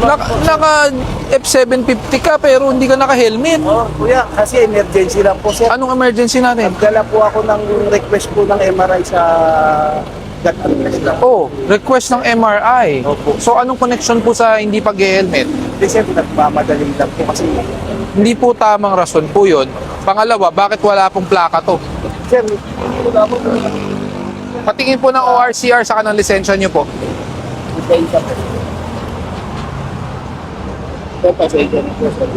Naka F750 ka pero hindi ka naka-helmet. Oh, kuya, kasi emergency lang po, sir. Anong emergency natin? Nagdala po ako ng request po ng MRI sa gut lang. Oh, request ng MRI. Opo. So anong connection po sa hindi pag-helmet? Kasi sir, nagmamadaling lang po kasi. Hindi po tamang rason po yun. Pangalawa, bakit wala pong plaka to? Sir, wala po. Patingin po ng ORCR sa kanang lisensya nyo po. Pasensya po. Sir, pasensya na po, sir.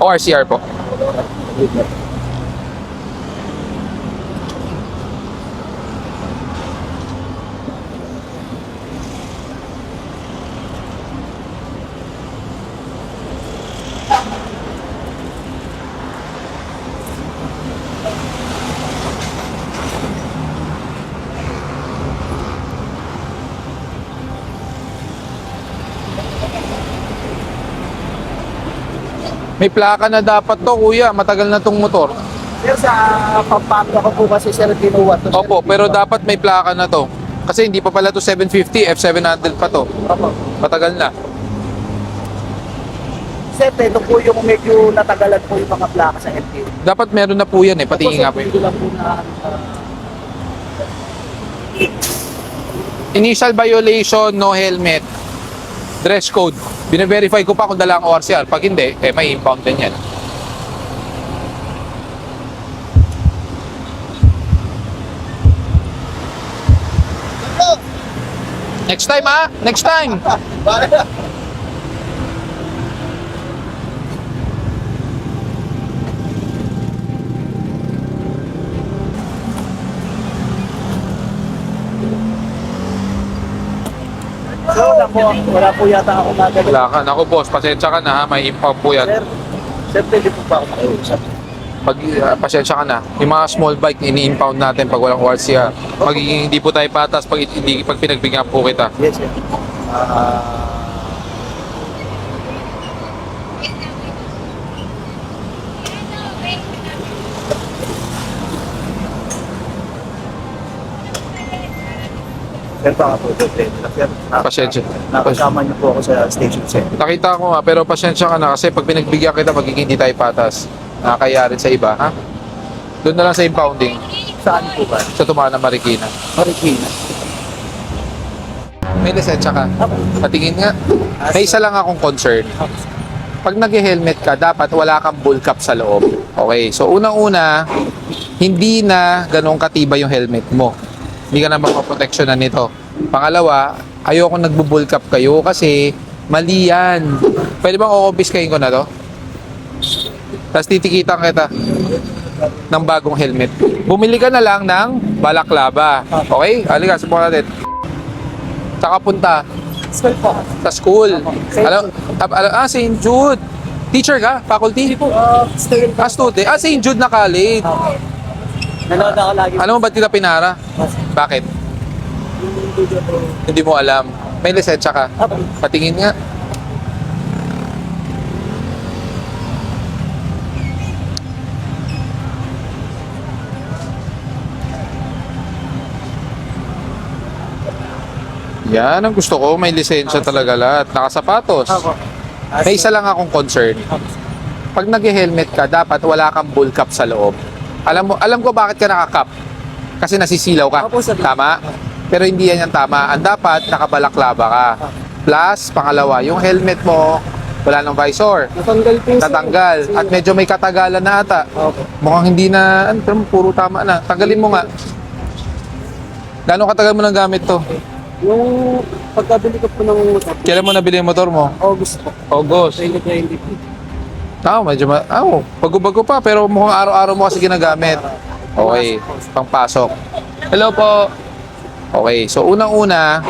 ORCR po. May plaka na dapat to, kuya. Matagal na tong motor. Sir, sa Pampanga ko po kasi, sir, kinuha to. Sir. Opo, pero dapat may plaka na to. Kasi hindi pa pala to 750, F700 pa to. Opo. Matagal na. Sir, ito po yung medyo natagalan po yung mga plaka sa LTO. Dapat meron na po yan eh. Patingin nga po yun. Ito lang po na, Initial violation, no helmet. Dress code. Bine-verify ko pa kung dala ang ORCR. Pag hindi, eh may impound din yan. Next time ha? Next time! so, wala po yata ako nagagawa. Wala ka. Naku boss, pasensya ka na ha. May impound po yan. Sir, pwede po ba ako makiusap? Pag pasensya ka na, yung mga small bike ini-impound natin pag walang ORCR. Magiging hindi po tayo patas pag hindi pag pinagbigyan po kita. Yes, sir. Sir, baka po ito, sir. Pasensya. Nakasama niyo po ako sa station, sir. Nakita ko nga, pero pasensya ka na kasi pag pinagbigyan kita, magiging hindi tayo patas. Nakakaya rin sa iba, ha? Doon na lang sa impounding, Saan po ba? sa Tumana, Marikina. Marikina. May lisensya ka. Patingin nga. May isa lang akong concern. Pag nag-helmet ka, dapat wala kang bull cap sa loob. Okay, so unang-una, hindi na ganun katibay yung helmet mo. Hindi ka na mapaproteksyonan nito. Pangalawa, ayoko nagbubull cap kayo kasi mali yan. Pwede bang kukumpiskahin ko na to? Tapos titikitan kita ng bagong helmet. Bumili ka na lang ng balaklava. Okay? Halika, subukan natin. Saka punta School po. sa school. Saint St. Jude. Teacher ka? Faculty? Student po. Student. St. Jude na college. Nanood ako lagi. Alam mo ba't kita pinara? Bakit? Hindi mo alam. May lisensya ka. Patingin nga. Yan ang gusto ko. May lisensya talaga lahat. Nakasapatos. May isa lang akong concern. Pag nag-helmet ka, dapat wala kang bull cap sa loob. Alam ko bakit ka nakakap. Kasi nasisilaw ka. Opo, sir. Tama? Pero hindi yan yung tama. Ang dapat, nakabalaklava ka. Plus, pangalawa, yung helmet mo, wala nang visor. Natanggal po yung Natanggal. At medyo may katagalan na ata. Opo. Mukhang hindi na, pero puro tama na. Tanggalin mo nga. Gano'ng katagal mo nang gamit to? Yung pagkabili ko po ng motor, Kailan mo nabili yung motor mo? August po. August. 2020 po. Medyo bago-bago pa, pero mukhang araw-araw mo kasi ginagamit. Okay, pangpasok. Hello po. Okay, so unang-una,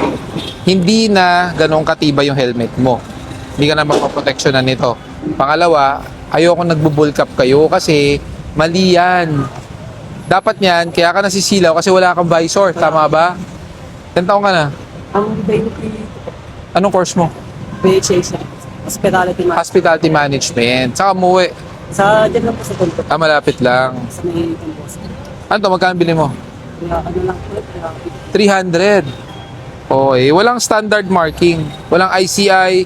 hindi na ganun katibay yung helmet mo. Hindi ka na mapaproteksyonan nito. Pangalawa, ayoko nagbubull cap kayo kasi mali yan. Dapat yan, kaya ka nasisilaw kasi wala kang visor. Tama ba? 10 taon ka na. Ang benefit, Anong course mo? BHA sa hospitality man. Hospitality Management. Saka umuwi. Sa dyan lang po sa Tonto. Malapit lang. Sa may Tonto. Ano to, magkano bili mo? Ano lang po, 300. Okay, walang standard marking. Walang ICI,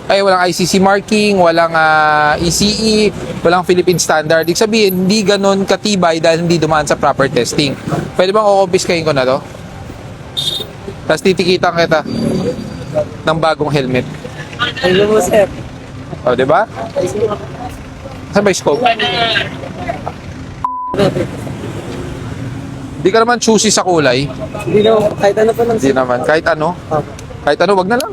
walang ICC marking, walang ECE, walang Philippine standard. Ibig sabihin, hindi ganun katibay dahil hindi dumaan sa proper testing. Pwede bang kukumpiskahin ko na to? Tapos titikitan kita ng bagong helmet. Hello po, sir. O, di ba? Saan ba yung scope? Di ka naman choosy sa kulay. Hindi na, kahit ano po lang, Hindi naman. Kahit ano. Opo. Kahit ano, wag na lang.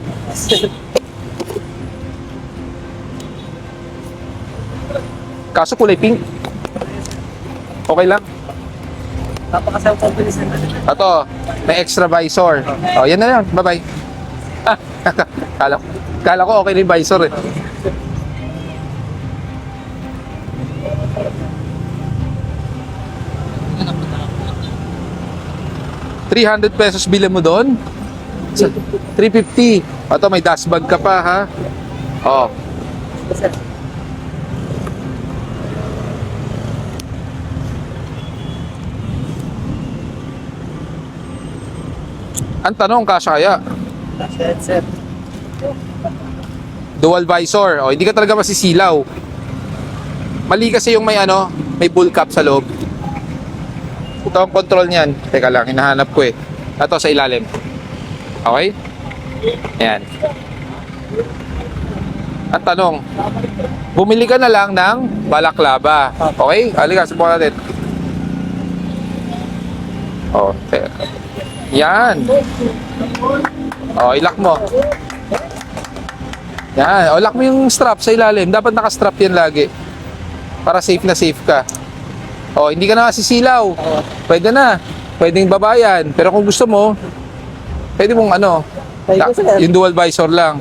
Kaso kulay pink. Okay lang. Napakasaw po po sir. Ito, may extra visor. O, yan na yan. Bye-bye. Ah, kala ko okay na yung visor eh. ₱300 bilhin mo doon? 350. Ito, may dashbag ka pa ha. Oh, Sir. ang tanong, kasya kaya? Sir. Dual visor. O, hindi ka talaga masisilaw. Mali kasi yung may may bull cap sa loob. Ito ang control niyan. Teka lang, hinahanap ko eh. Ito sa ilalim. Okay? Ayan. Ang tanong, bumili ka na lang ng balaklava. Okay? Halika, subukan natin. Oh, teka. Yan. Oh, ilock mo. Yan. O, lock mo yung strap sa ilalim. Dapat naka-strap yan lagi. Para safe na safe ka. O, hindi ka na masisilaw. Pwede na. Pwedeng babayan. Pero kung gusto mo, pwede mong Thank you, sir. yung dual visor lang.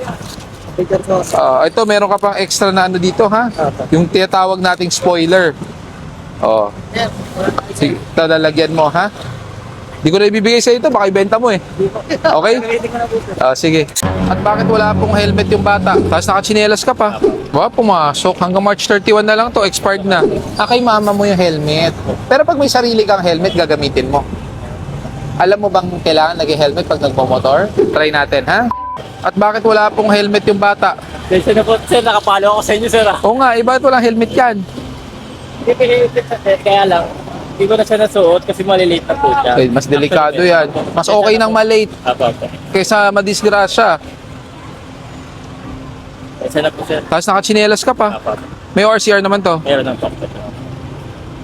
Picture po. Ito, meron ka pang extra na dito, ha? Opo. Yung tinatawag nating spoiler. O. Sige, ito lalagyan mo, ha? Hindi ko na ibibigay sa ito, baka ibenta mo eh. Okay? Gagamitin ko na po, sir. Sige. At bakit wala pong helmet yung bata? Tapos nakachinelas ka pa. Pumasok. Hanggang March 31 na lang to, expired na. Kay mama mo yung helmet. Pero pag may sarili kang helmet, gagamitin mo. Alam mo bang kailangan nag-helmet pag nagpo-motor? Try natin, ha? At bakit wala pong helmet yung bata? Sir na po, sir. Nakapalo ako sa inyo, sir. Oo nga, bakit walang helmet yan? Hindi pinilipit sa sir. Kaya lang, hindi ko na siya nasuot kasi malilate na po siya. Mas delikado yan. Mas okay nang malate Apo. kaysa madisgrasya. Sir na po, sir. Tapos nakachinelas ka pa. Apo. May RCR naman to. Meron ng pop.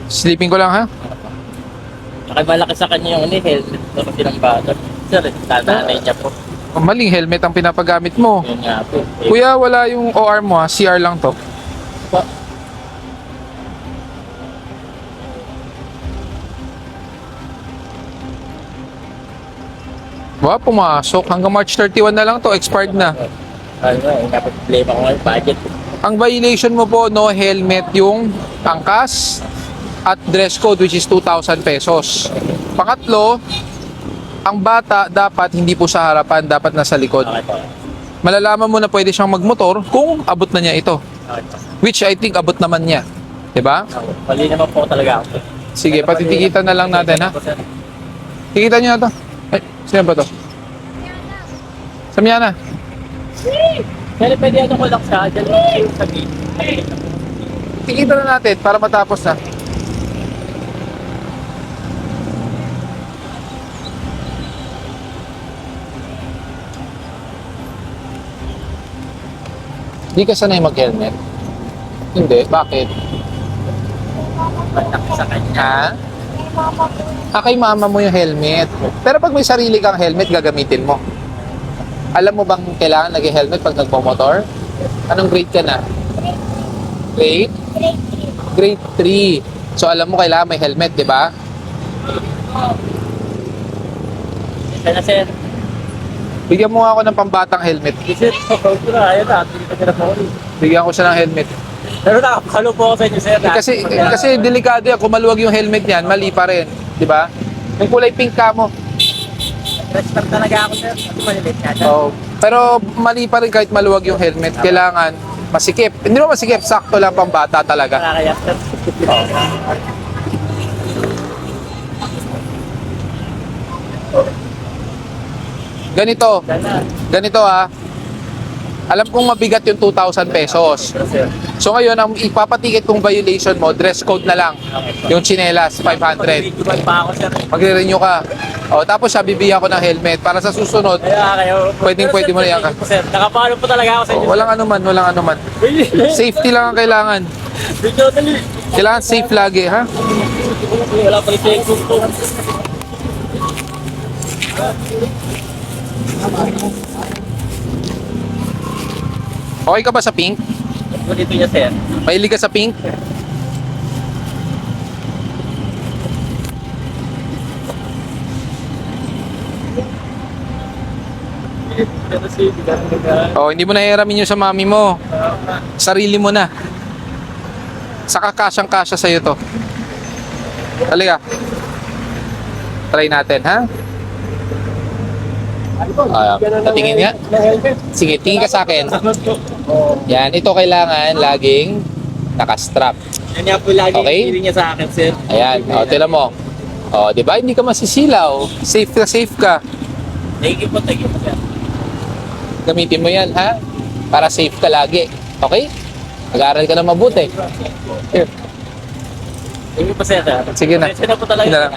Sleeping ko lang, ha? Malaki sa kanya yung helmet na kasi ng bata. Sir, tananay niya po. Maling helmet ang pinapagamit mo. Yun nga po. Kuya, wala yung OR mo, ha? CR lang to. Pumasok. Hanggang March 31 na lang to, expired na. Dapat problema ko ngayon, budget. Ang violation mo po, no helmet yung angkas at dress code, which is 2,000 pesos. Pangatlo, ang bata dapat hindi po sa harapan, dapat nasa likod. Okay po. Malalaman mo na pwede siyang magmotor kung abot na niya ito. Okay po. Which I think abot naman niya. 'Di ba? Mali naman po talaga ako. Sige, patitikitan na lang natin, ha? Tikitan niyo na to. Ay, sino ba to? Samyana. Pero pwede ano ko lang siya, dyan lang sa gate. Tikitan na natin para matapos na. Di ka sanay mag-helmet? Hindi. Bakit? Malaki sa kanya. Ha? Kay mama mo yung helmet. Pero pag may sarili kang helmet, gagamitin mo. Alam mo bang kailangan nag-helmet pag nagpo-motor? Anong grade ka na? Grade? Grade 3. So alam mo kailangan may helmet, di ba? Isa na, sir. Bigyan mo nga ako ng pambatang helmet. Sir, ito na. Ayun na. Hindi ka na po. Bigyan ko siya ng helmet. Pero nakapalo po ako sa inyo, sir. Kasi delikado yan. Kung maluwag yung helmet niyan, mali pa rin. Di ba? Yung kulay pink ka mo. Restart talaga ako, sir. Kasi malilit nga siya. Oh, pero mali pa rin kahit maluwag yung helmet. Kailangan masikip. Hindi mo masikip, sakto lang pang bata talaga. Nakakaya, sir. Ganito ah. Alam kong mabigat yung 2,000 pesos. Sir. So ngayon, ang ipapatikit kong violation mo, dress code na lang. Yung chinelas, 500. Iwan pa ako, sir. Magre-renew ka. O, tapos siya, bibigyan ko ng helmet para sa susunod. Kaya kayo. Pwede mo na yan. Sir, nakapalo po talaga ako sa inyo. Walang anuman. Safety lang ang kailangan. Video dali. Kailangan safe lagi, ha? Wala pa rin Facebook po. Okay ka ba sa pink? Dito niya, sir. Mahilig ka sa pink? Oh, hindi mo nahihiramin yung sa mami mo. Sarili mo na. Saka kasyang-kasya sa'yo to. Halika. Try natin, ha? Patingin nga. Sige, tingin ka sa akin. Yan, ito kailangan laging nakastrap. Yan nga po lagi Okay. okay. Niya sa akin, sir. Ayan, o, tila mo. O, di ba? Hindi ka masisilaw. Safe ka. Thank you po, sir. Gamitin mo yan, ha? Para safe ka lagi. Okay? Mag-aaral ka na mabuti. Here. Thank you po, sir. Sige na. Sige na po talaga. Sige na lang.